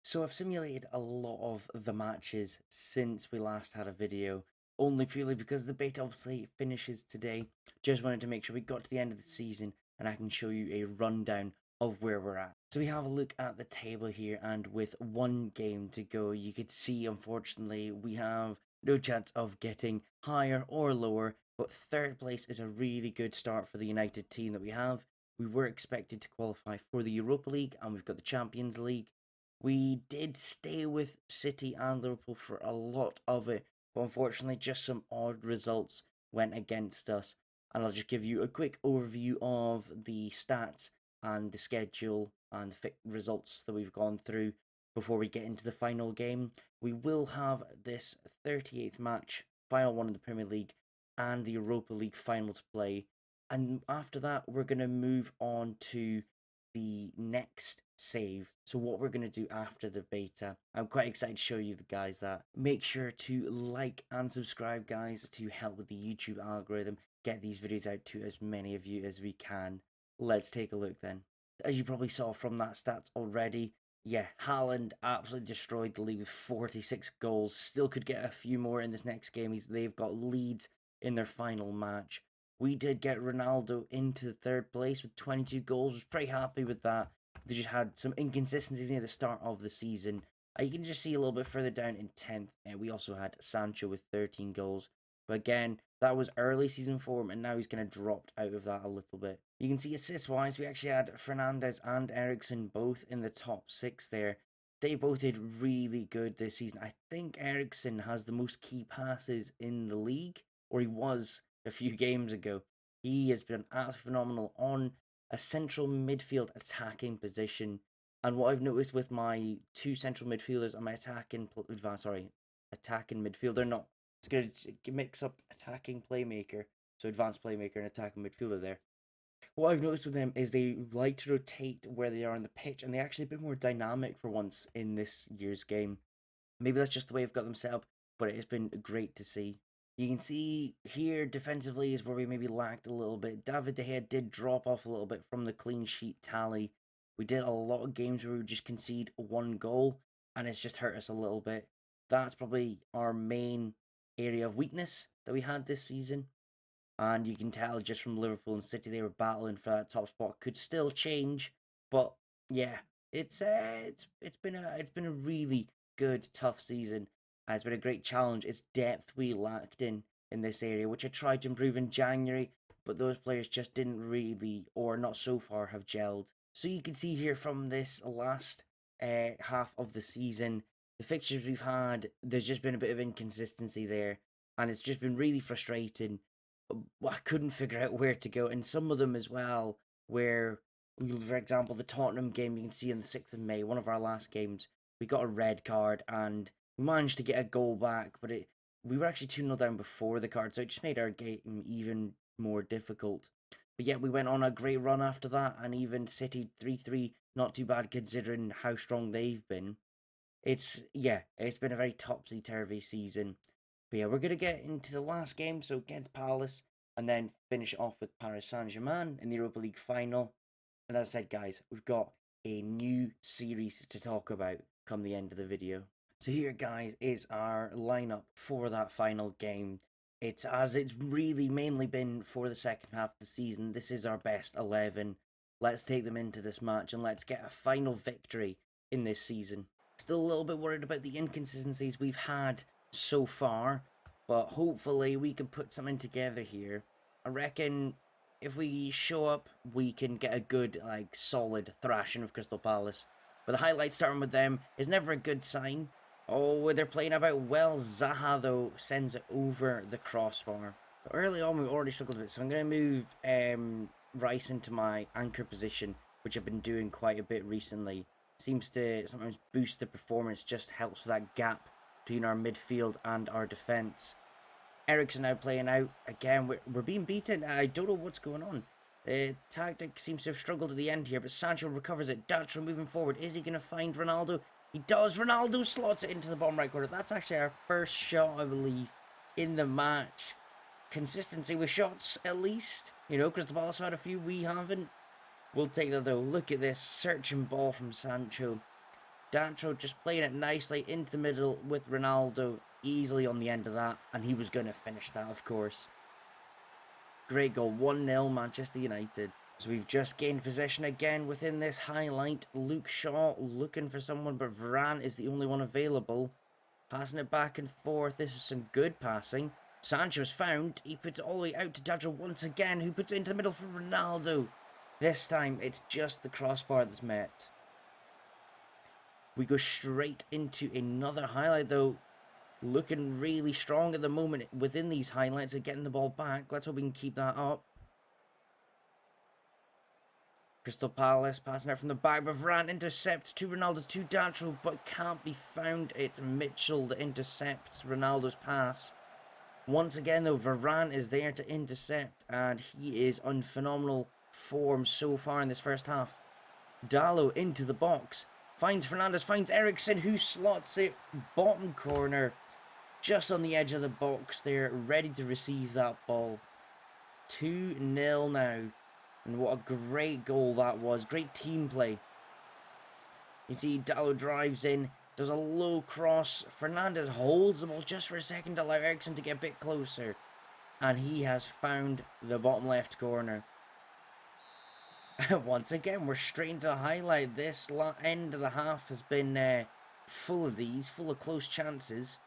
So I've simulated a lot of the matches since we last had a video, only purely because the beta obviously finishes today. Just wanted to make sure we got to the end of the season and I can show you a rundown of where we're at. So we have a look at the table here, and with one game to go, you could see unfortunately we have no chance of getting higher or lower, but third place is a really good start for the United team that we have. We were expected to qualify for the Europa League, and we've got the Champions League. We did stay with City and Liverpool for a lot of it, but unfortunately, just some odd results went against us. And I'll just give you a quick overview of the stats and the schedule and results that we've gone through before we get into the final game. We will have this 38th match, final one in the Premier League, and the Europa League final to play. And after that, we're going to move on to the next save. So what we're going to do after the beta, I'm quite excited to show you the guys that. Make sure to like and subscribe, guys, to help with the YouTube algorithm, get these videos out to as many of you as we can. Let's take a look then. As you probably saw from that stats already, yeah, Haaland absolutely destroyed the league with 46 goals. Still could get a few more in this next game. They've got leads in their final match. We did get Ronaldo into third place with 22 goals. Was pretty happy with that. They just had some inconsistencies near the start of the season. You can just see a little bit further down in 10th. We also had Sancho with 13 goals. But again, that was early season form, and now he's going to drop out of that a little bit. You can see assist-wise, we actually had Fernandes and Eriksen both in the top 6 there. They both did really good this season. I think Eriksen has the most key passes in the league, or he was a few games ago. He has been absolutely phenomenal on a central midfield attacking position. And what I've noticed with my two central midfielders and my attacking midfielder, not it's good to mix up attacking playmaker, so advanced playmaker and attacking midfielder there. What I've noticed with them is they like to rotate where they are on the pitch, and they're actually a bit more dynamic for once in this year's game. Maybe that's just the way I've got them set up, but it's been great to see. You can see here defensively is where we maybe lacked a little bit. David De Gea did drop off a little bit from the clean sheet tally. We did a lot of games where we just concede one goal, and it's just hurt us a little bit. That's probably our main area of weakness that we had this season. And you can tell just from Liverpool and City, they were battling for that top spot. Could still change, but yeah, it's been a really good tough season. And it's been a great challenge. It's depth we lacked in this area, which I tried to improve in January, but those players just didn't really, or not so far, have gelled. So you can see here from this last half of the season, the fixtures we've had, there's just been a bit of inconsistency there, and it's just been really frustrating. I couldn't figure out where to go, and some of them as well, where, for example, the Tottenham game you can see on the 6th of May, one of our last games, we got a red card, and we managed to get a goal back, but we were actually 2-0 down before the card, so it just made our game even more difficult. But yet we went on a great run after that, and even City 3-3, not too bad considering how strong they've been. It's been a very topsy-turvy season. But yeah, we're going to get into the last game, so against Palace, and then finish off with Paris Saint-Germain in the Europa League final. And as I said, guys, we've got a new series to talk about come the end of the video. So here, guys, is our lineup for that final game. It's really mainly been for the second half of the season. This is our best 11. Let's take them into this match and let's get a final victory in this season. Still a little bit worried about the inconsistencies we've had so far, but hopefully we can put something together here. I reckon if we show up, we can get a good, solid thrashing of Crystal Palace. But the highlight starting with them is never a good sign. Oh, they're playing about well. Zaha, though, sends it over the crossbar. Early on, we already struggled a bit, so I'm going to move Rice into my anchor position, which I've been doing quite a bit recently. Seems to sometimes boost the performance, just helps with that gap between our midfield and our defence. Eriksen now playing out. Again, we're being beaten. I don't know what's going on. The tactic seems to have struggled at the end here, but Sancho recovers it. Dacho moving forward. Is he going to find Ronaldo? He does. Ronaldo slots it into the bottom right corner. That's actually our first shot, I believe, in the match. Consistency with shots, at least. You know, Crystal Palace had a few, we haven't. We'll take that, though. Look at this. Searching ball from Sancho. Dancho just playing it nicely into the middle with Ronaldo easily on the end of that, and he was going to finish that, of course. Great goal, 1-0 Manchester United. So we've just gained possession again within this highlight. Luke Shaw looking for someone, but Varane is the only one available. Passing it back and forth. This is some good passing. Sancho's found. He puts it all the way out to Dancho once again, who puts it into the middle for Ronaldo. This time, it's just the crossbar that's met. We go straight into another highlight, though. Looking really strong at the moment within these highlights of getting the ball back. Let's hope we can keep that up. Crystal Palace passing out from the back, but Varane intercepts to Ronaldo to Dancho, but can't be found. It's Mitchell that intercepts Ronaldo's pass. Once again, though, Varane is there to intercept, and he is on phenomenal form so far in this first half. Dalot into the box, finds Fernandes, finds Eriksen, who slots it bottom corner, just on the edge of the box there, ready to receive that ball. 2-0 now. And what a great goal that was. Great team play. You see Dalot drives in, does a low cross. Fernandes holds the ball just for a second to allow Eriksen to get a bit closer. And he has found the bottom left corner. Once again, we're straight into a highlight. This end of the half has been full of these, full of close chances.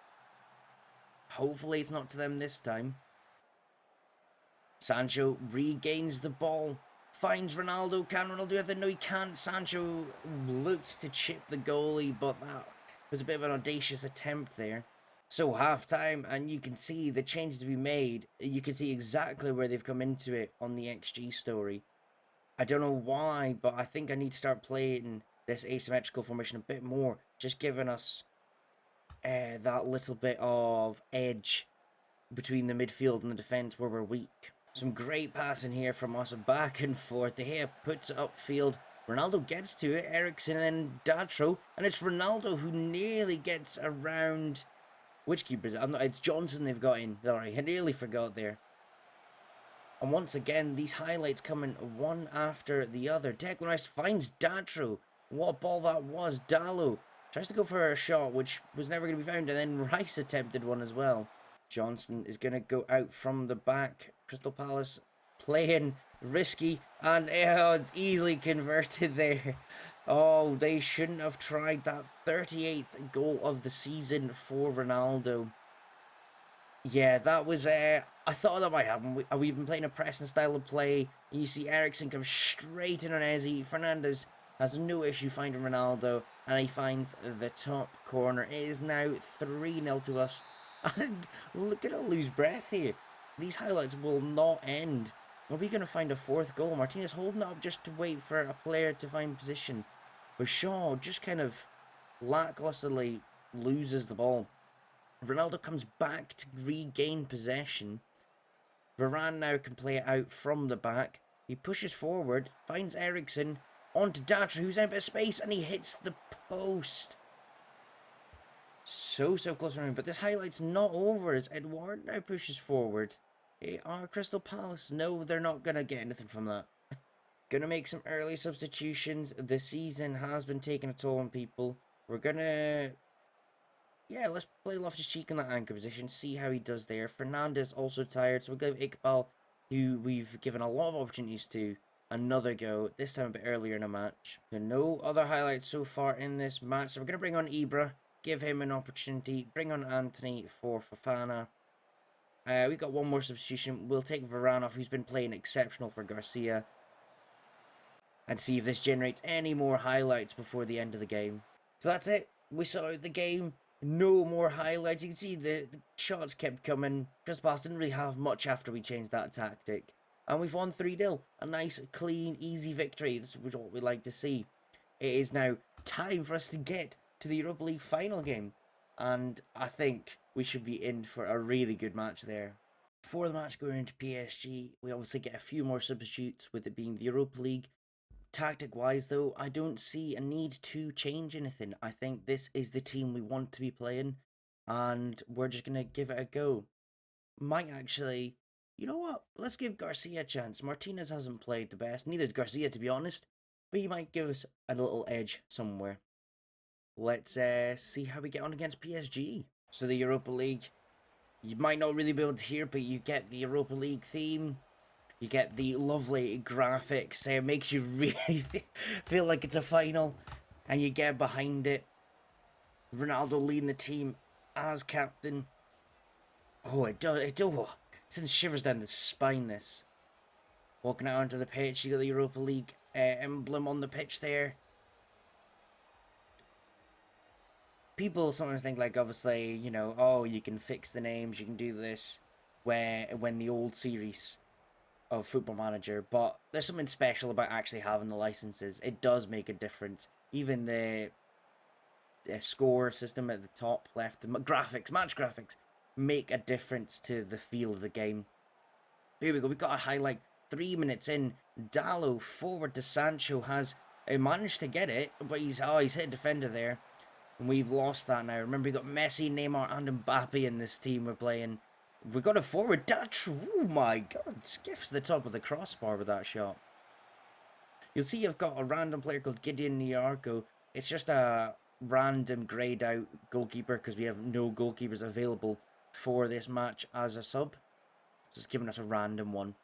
Hopefully it's not to them this time. Sancho regains the ball. Finds Ronaldo. Can Ronaldo do anything? No, he can't. Sancho looked to chip the goalie, but that was a bit of an audacious attempt there. So half-time, and you can see the changes to be made. You can see exactly where they've come into it on the XG story. I don't know why, but I think I need to start playing this asymmetrical formation a bit more. Just giving us that little bit of edge between the midfield and the defence where we're weak. Some great passing here from us, back and forth. De Gea puts it upfield. Ronaldo gets to it. Eriksen and then Dancho. And it's Ronaldo who nearly gets around... Which keeper is it? It's Johnson they've got in. Sorry, I nearly forgot there. And once again, these highlights coming one after the other. Declan Rice finds Dancho. What a ball that was. Dalot tries to go for a shot, which was never going to be found. And then Rice attempted one as well. Johnson is going to go out from the back. Crystal Palace playing risky, and it's easily converted there. Oh, they shouldn't have tried that. 38th goal of the season for Ronaldo. Yeah, that was, I thought that might happen. We've been playing a pressing style of play. You see Eriksen come straight in on Eze. Fernandes has no issue finding Ronaldo, and he finds the top corner. It is now 3-0 to us. And look at us lose breath here. These highlights will not end. Are we going to find a fourth goal? Martinez holding it up just to wait for a player to find position. But Shaw just kind of lacklusterly loses the ball. Ronaldo comes back to regain possession. Varane now can play it out from the back. He pushes forward, finds Eriksen, onto Dancho, who's in a bit of space, and he hits the post. So close around, but this highlight's not over as Edouard now pushes forward. Are Crystal Palace? No, they're not going to get anything from that. Going to make some early substitutions. The season has been taking a toll on people. We're going to... Yeah, let's play Loftus-Cheek in that anchor position, see how he does there. Fernandes also tired, so we'll give Iqbal, who we've given a lot of opportunities to, another go, this time a bit earlier in a match. So no other highlights so far in this match, so we're going to bring on Ibra, give him an opportunity, bring on Anthony for Fofana. We've got one more substitution. We'll take Varane off, who's been playing exceptional for Garcia, and see if this generates any more highlights before the end of the game. So that's it. We saw out the game. No more highlights. You can see the shots kept coming. Crystal Palace didn't really have much after we changed that tactic. And we've won 3-0. A nice, clean, easy victory. This is what we like to see. It is now time for us to get to the Europa League final game. And I think we should be in for a really good match there. For the match going into PSG, we obviously get a few more substitutes with it being the Europa League. Tactic-wise, though, I don't see a need to change anything. I think this is the team we want to be playing, and we're just going to give it a go. Might actually... You know what? Let's give Garcia a chance. Martinez hasn't played the best. Neither is Garcia, to be honest. But he might give us a little edge somewhere. let's see how we get on against PSG. So the Europa League, you might not really be able to hear, but you get the Europa League theme. You get the lovely graphics. It makes you really feel like it's a final. And you get behind it. Ronaldo leading the team as captain. Oh, it sends shivers down the spine, this. Walking out onto the pitch, you got the Europa League emblem on the pitch there. People sometimes think, like, obviously, you know, oh, you can fix the names, you can do this, when the old series of Football Manager, but there's something special about actually having the licenses. It does make a difference. Even the score system at the top left, the graphics, match graphics, make a difference to the feel of the game. Here we go, we've got a highlight. 3 minutes in, Dallo forward to Sancho has managed to get it, but he's hit a defender there. And we've lost that now. Remember, we got Messi, Neymar, and Mbappe in this team we're playing. We've got a forward. Oh my god. Skiffs the top of the crossbar with that shot. You'll see I've got a random player called Gideon Nyarko. It's just a random grayed out goalkeeper because we have no goalkeepers available for this match as a sub. So it's giving us a random one.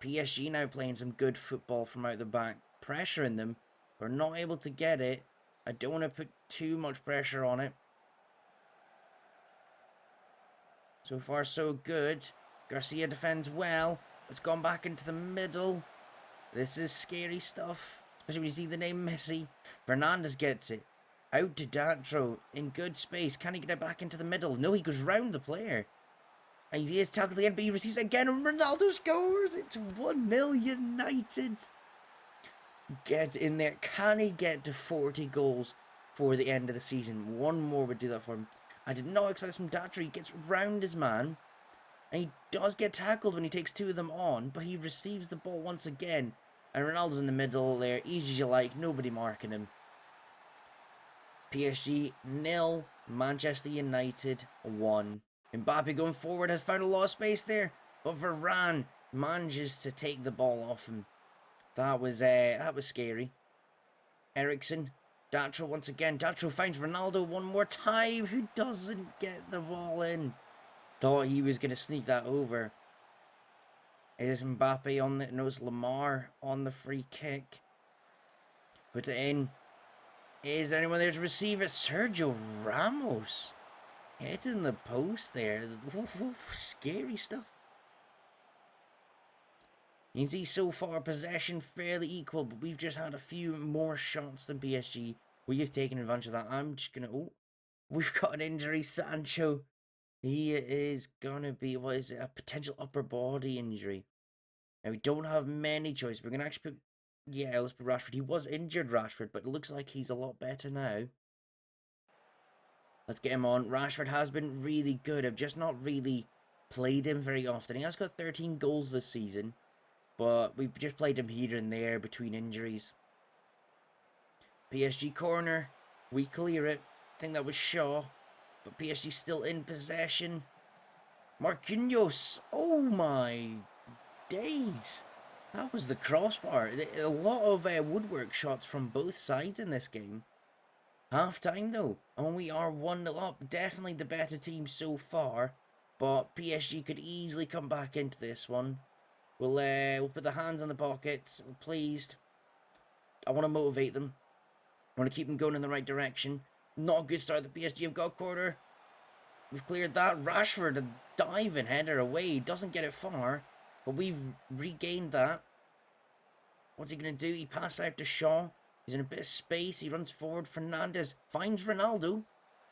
PSG now playing some good football from out the back. Pressuring them. We're not able to get it. I don't want to put too much pressure on it. So far, so good. Garcia defends well. It's gone back into the middle. This is scary stuff. Especially when you see the name Messi. Fernandes gets it. Out to Datro. In good space. Can he get it back into the middle? No, he goes round the player. And he is tackled again, but he receives it again. And Ronaldo scores. It's 1-0 United. Get in there. Can he get to 40 goals for the end of the season? One more would do that for him. I did not expect this from Datri. He gets round his man. And he does get tackled when he takes two of them on. But he receives the ball once again. And Ronaldo's in the middle there. Easy as you like. Nobody marking him. PSG 0. Manchester United 1. Mbappe going forward has found a lot of space there. But Varane manages to take the ball off him. That was scary. Ericsson, Datro once again. Datro finds Ronaldo one more time. Who doesn't get the ball in? Thought he was going to sneak that over. Is Mbappe on the... No, it's Lamar on the free kick. Puts it in. Is there anyone there to receive it? Sergio Ramos. Hit in the post there. Ooh, scary stuff. You can see so far possession fairly equal, but we've just had a few more shots than PSG. We've taken advantage of that. I'm just going to... Oh, we've got an injury. Sancho. He is going to be... What is it? A potential upper body injury. Now, we don't have many choices. We're going to actually put... Yeah, let's put Rashford. He was injured, Rashford, but it looks like he's a lot better now. Let's get him on. Rashford has been really good. I've just not really played him very often. He has got 13 goals this season. But we've just played him here and there between injuries. PSG corner. We clear it. I think that was Shaw. But PSG still in possession. Marquinhos. Oh my days. That was the crossbar. A lot of woodwork shots from both sides in this game. Half time though. And we are 1-0 up. Definitely the better team so far. But PSG could easily come back into this one. We'll put the hands on the pockets. We're pleased. I want to motivate them. I want to keep them going in the right direction. Not a good start. The PSG have got corner. We've cleared that. Rashford, a diving header away. Doesn't get it far. But we've regained that. What's he going to do? He passes out to Shaw. He's in a bit of space. He runs forward. Fernandes finds Ronaldo.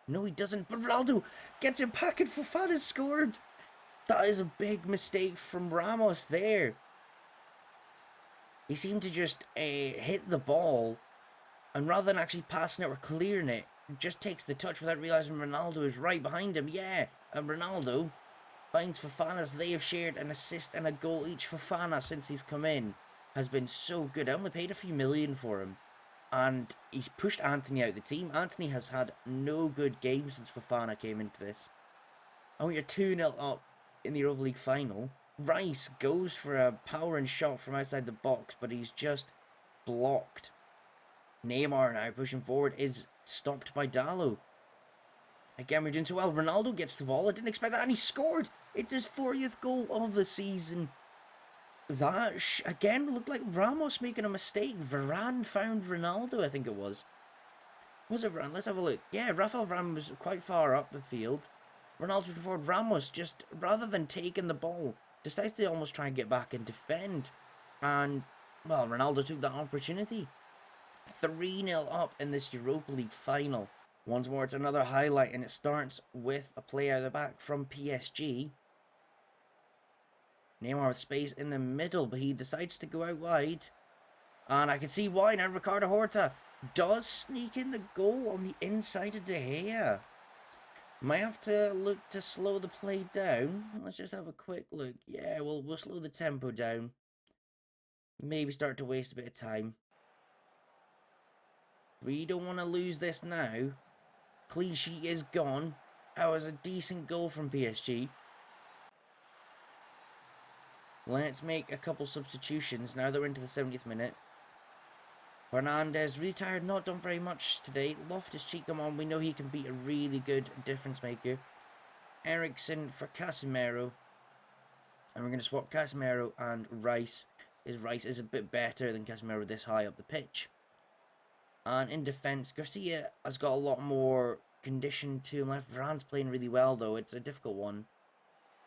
No, he doesn't. But Ronaldo gets it back and Fofana's scored. That is a big mistake from Ramos there. He seemed to just hit the ball, and rather than actually passing it or clearing it, just takes the touch without realising Ronaldo is right behind him. Yeah, and Ronaldo finds Fofana. They have shared an assist and a goal each. Fofana, since he's come in, has been so good. I only paid a few million for him, and he's pushed Anthony out of the team. Anthony has had no good game since Fofana came into this. And we are 2-0 up in the Europa League final. Rice goes for a powering shot from outside the box, but he's just blocked. Neymar now pushing forward is stopped by Dallo. Again, we're doing so well. Ronaldo gets the ball. I didn't expect that, and he scored. It's his 40th goal of the season. That, again, looked like Ramos making a mistake. Varane found Ronaldo, I think it was. Was it Varane? Let's have a look. Yeah, Rafael Varane was quite far up the field. Ronaldo before Ramos, just rather than taking the ball, decides to almost try and get back and defend. And, well, Ronaldo took that opportunity. 3-0 up in this Europa League final. Once more, it's another highlight, and it starts with a play out of the back from PSG. Neymar with space in the middle, but he decides to go out wide. And I can see why now. Ricardo Horta does sneak in the goal on the inside of De Gea. Might have to look to slow the play down. Let's just have a quick look. Yeah, we'll slow the tempo down. Maybe start to waste a bit of time. We don't want to lose this now. Clean sheet is gone. That was a decent goal from PSG. Let's make a couple substitutions now that we're into the 70th minute. Fernandes, really tired, not done very much today. Loftus-Cheek, come on, we know he can be a really good difference maker. Eriksen for Casemiro. And we're going to swap Casemiro and Rice. Rice is a bit better than Casemiro this high up the pitch. And in defence, Garcia has got a lot more condition to him. Varane's playing really well, though. It's a difficult one.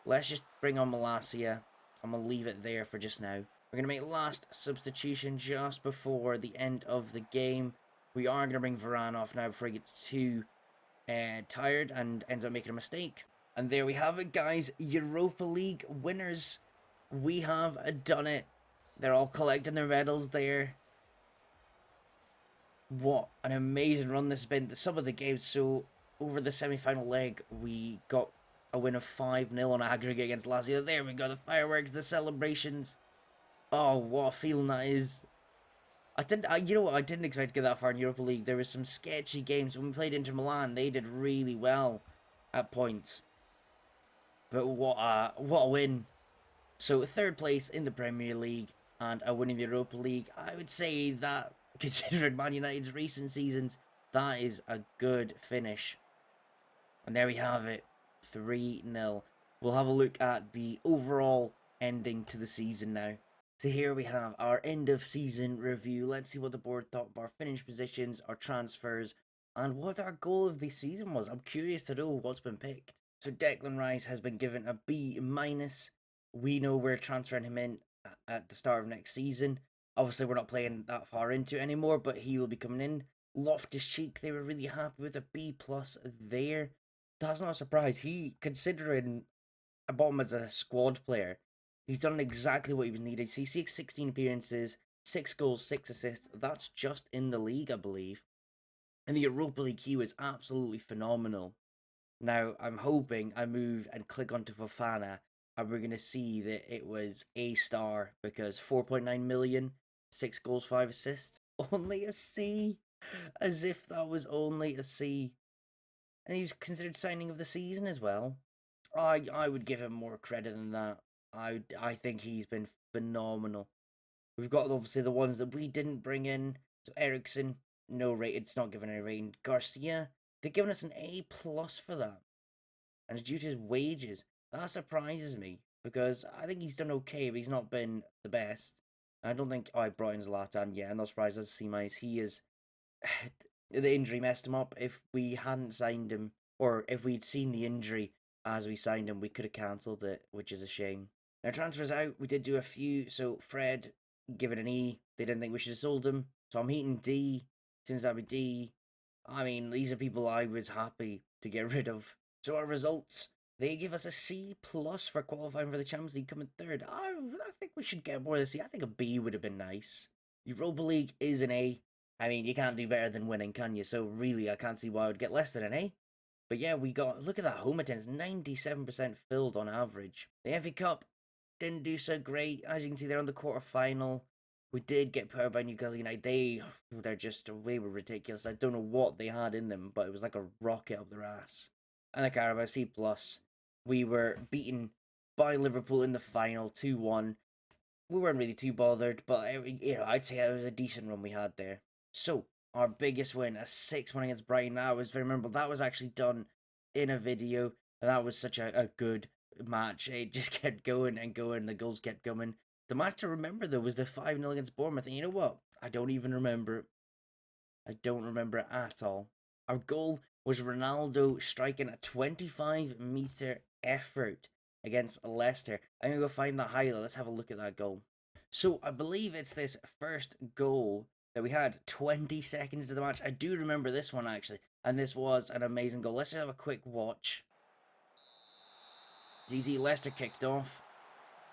Let's just bring on Malacia. I'm going to leave it there for just now. We're going to make last substitution just before the end of the game. We are going to bring Varane off now before he gets too tired and ends up making a mistake. And there we have it, guys. Europa League winners. We have done it. They're all collecting their medals there. What an amazing run this has been. Some of the games, so over the semi-final leg, we got a win of 5-0 on aggregate against Lazio. There we go, the fireworks, the celebrations. Oh, what a feeling that is. You know what, I didn't expect to get that far in Europa League. There was some sketchy games. When we played Inter Milan, they did really well at points. But what a win. So, third place in the Premier League and a win in the Europa League. I would say that, considering Man United's recent seasons, that is a good finish. And there we have it, 3-0. We'll have a look at the overall ending to the season now. So here we have our end of season review. Let's see what the board thought of our finish positions, our transfers, and what our goal of the season was. I'm curious to know what's been picked. So Declan Rice has been given a B-. We know we're transferring him in at the start of next season. Obviously, we're not playing that far into it anymore, but he will be coming in. Loftus-Cheek, they were really happy with a B+ there. That's not a surprise. Considering I bought him as a squad player, he's done exactly what he was needed. See, 16 appearances, 6 goals, 6 assists. That's just in the league, I believe. In the Europa League, he was absolutely phenomenal. Now, I'm hoping I move and click onto Fofana, and we're going to see that it was A star, because 4.9 million, 6 goals, 5 assists. Only a C? As if that was only a C. And he was considered signing of the season as well. I would give him more credit than that. I think he's been phenomenal. We've got obviously the ones that we didn't bring in. So Eriksen, no rate. It's not given any rating. Garcia, they're giving us an A+ for that. And it's due to his wages. That surprises me, because I think he's done okay, but he's not been the best. I don't think I brought in Zlatan. Yeah, I'm not surprised as C-. He is the injury messed him up. If we hadn't signed him, or if we'd seen the injury as we signed him, we could have cancelled it, which is a shame. Now, transfers out, we did do a few. So, Fred, give it an E. They didn't think we should have sold him. Tom Heaton, D. Turns out to be D. I mean, these are people I was happy to get rid of. So, our results, they give us a C+ for qualifying for the Champions League, coming third. I think we should get more than a C. I think a B would have been nice. Europa League is an A. I mean, you can't do better than winning, can you? So, really, I can't see why I would get less than an A. But yeah, look at that home attendance, 97% filled on average. The FA Cup didn't do so great. As you can see, they're on the quarter-final. We did get put out by Newcastle United. They were ridiculous. I don't know what they had in them, but it was like a rocket up their ass. And the Carabao C+. We were beaten by Liverpool in the final, 2-1. We weren't really too bothered, but I'd say it was a decent run we had there. So, our biggest win, a 6-1 against Brighton. That was very memorable. That was actually done in a video. And that was such a good match. It just kept going and going. The goals kept coming. The match to remember, though, was the 5-0 against Bournemouth. And you know what? I don't even remember it. I don't remember it at all. Our goal was Ronaldo striking a 25-meter effort against Leicester. I'm going to go find that highlight. Let's have a look at that goal. So I believe it's this first goal that we had 20 seconds into the match. I do remember this one, actually. And this was an amazing goal. Let's just have a quick watch. DZ Leicester kicked off.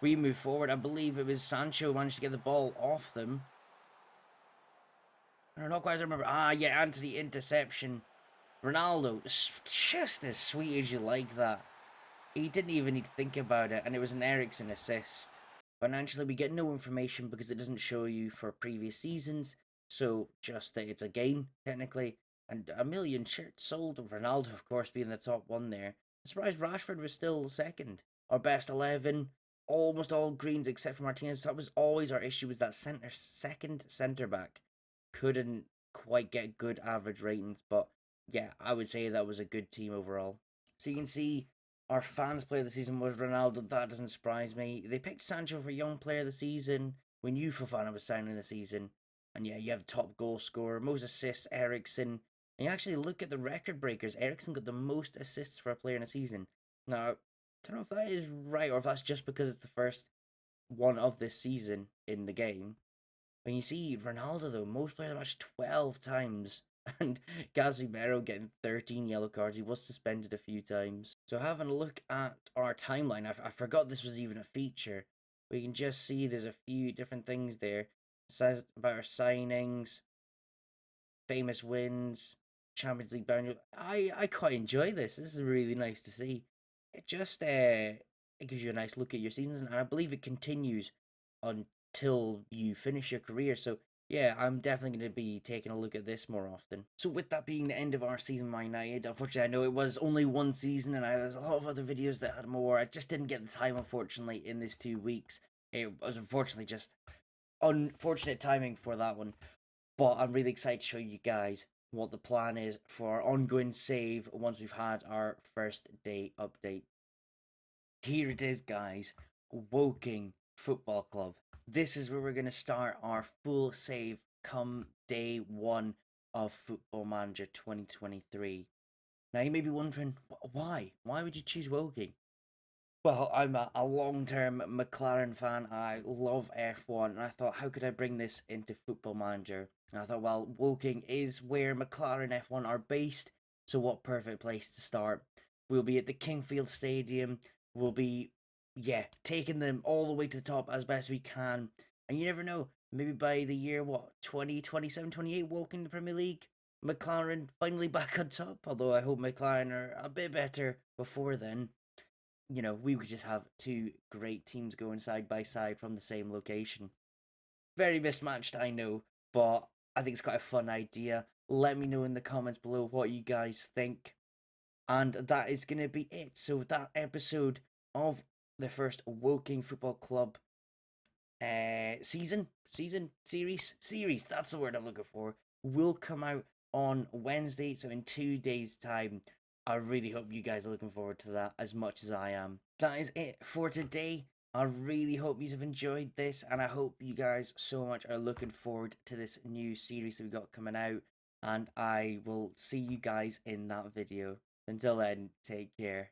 We move forward. I believe it was Sancho managed to get the ball off them. I don't know quite remember. Ah, yeah, Anthony interception. Ronaldo, just as sweet as you like that. He didn't even need to think about it, and it was an Eriksen assist. Financially, we get no information because it doesn't show you for previous seasons, so just that it's a gain, technically. And 1 million shirts sold, Ronaldo, of course, being the top one there. I'm surprised Rashford was still second. Our best 11, almost all greens except for Martinez. That was always our issue, was that second centre-back. Couldn't quite get good average ratings, but yeah, I would say that was a good team overall. So you can see our fans' player of the season was Ronaldo. That doesn't surprise me. They picked Sancho for young player of the season. We knew Fofana was signing the season. And yeah, you have top goal scorer, most assists, Eriksen. And you actually look at the record breakers. Eriksen got the most assists for a player in a season. Now, I don't know if that is right or if that's just because it's the first one of this season in the game. When you see Ronaldo, though, most players match 12 times. And Casemiro getting 13 yellow cards. He was suspended a few times. So having a look at our timeline, I forgot this was even a feature. We can just see there's a few different things there. It says about our signings, famous wins, Champions League boundary. I quite enjoy this. This is really nice to see. It just it gives you a nice look at your seasons, and I believe it continues until you finish your career. So yeah, I'm definitely going to be taking a look at this more often. So with that being the end of our season, Man United, unfortunately, I know it was only one season, and there's a lot of other videos that had more. I just didn't get the time, unfortunately, in these 2 weeks. It was unfortunately just unfortunate timing for that one. But I'm really excited to show you guys what the plan is for our ongoing save once we've had our first day update. Here it is, guys. Woking Football Club. This is where we're going to start our full save come day 1 of Football Manager 2023. Now you may be wondering, why? Why would you choose Woking? Well, I'm a long-term McLaren fan. I love F1, and I thought, how could I bring this into Football Manager? And I thought, well, Woking is where McLaren F1 are based, so what perfect place to start. We'll be at the Kingfield Stadium. We'll be, yeah, taking them all the way to the top as best we can. And you never know, maybe by the year, 2027, 28, Woking the Premier League, McLaren finally back on top. Although I hope McLaren are a bit better before then. You know, we could just have 2 great teams going side by side from the same location. Very mismatched, I know, but I think it's quite a fun idea. Let me know in the comments below what you guys think. And that is going to be it. So that episode of the first Woking Football Club series, that's the word I'm looking for, will come out on Wednesday, so in 2 days' time. I really hope you guys are looking forward to that as much as I am. That is it for today. I really hope you have enjoyed this, and I hope you guys so much are looking forward to this new series that we got coming out, and I will see you guys in that video. Until then, take care.